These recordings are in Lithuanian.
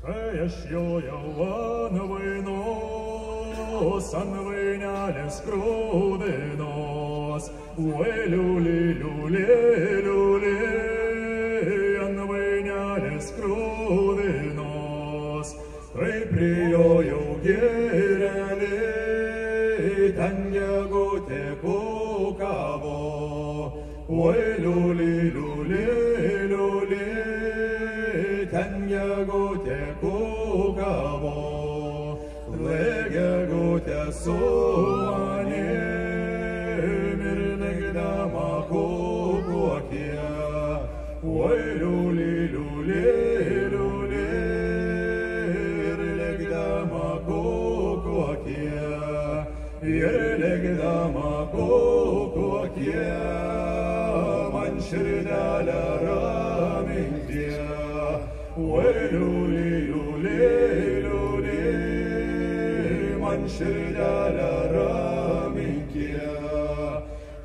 kai aš jojau ant vainos, ant vainelės krūvinos, oi liuli, liuli, liuli, ant vainelės krūvinos, kai prijojau gėrelį, ten gegutė kukavo, oi liuli, liuli, liuli, ten gegutė kukavo, gegutė su manim ir legdama kukuokė, oi liuli, liuli, liuli, ir legdama kukuokė, ir legdama kukuokė, man širdelę raminkė, oi liuli, liuli, liuli, man širdelę raminkė,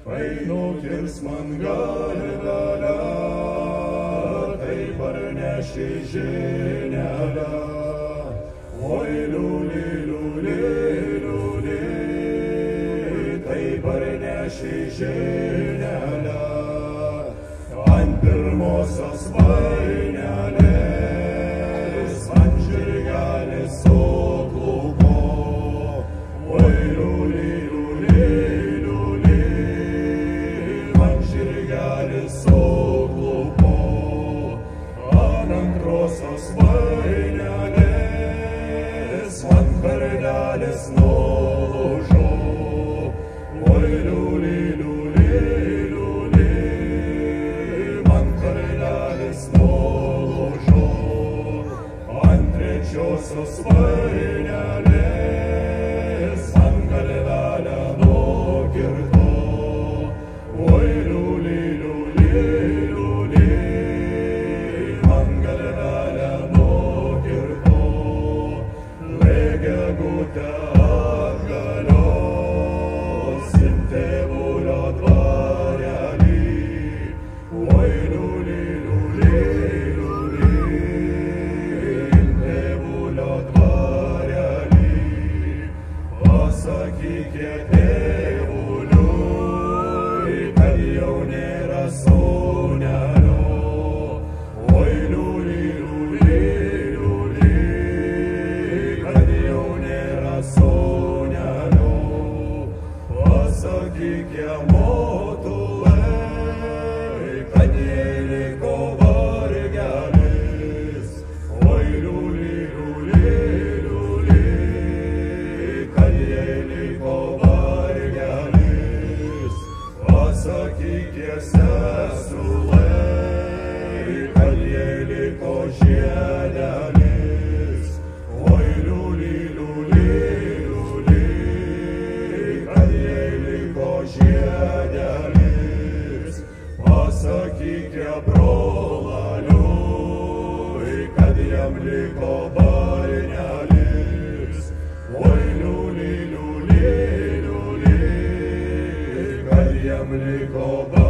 kai nukirs man galvelę, tai parneši žinelę, oi liuli, liuli, liuli, tai parneši žinelę, ant pirmosios vainelės, ant žirgelis suklupo, oi liuli, liuli, liuli, man žirgelis suklupo, ant antrosios vainelės, man kardelis nulūžo, oi liuli, liuli, liuli, man kardelis nulūžo, ant trečiosios vainelės, man galvelę nukirto, oi liuli, liuli, liuli, man galvelę nukirto, gegutę atgalios į tėvulio dvarelį, oi liuli, liuli, liuli, į tėvulio dvarelį, pasakykė tėvuliui, kad jau nėra sūnelio, oi liuli, liuli, liuli, kad jau nėra sūnelio, pasakykė motulai, kad jai liko vargelis, oi liuli, liuli, liuli, kad jai liko vargelis, pasakykė sesulai, kad jai liko žiedelis, oi liuli, liuli, liuli, kad jai liko žiedelis, pasakykė brolaliui, kad jam liko barnelis, oi liuli, liuli, liuli, kad jam liko barnelis.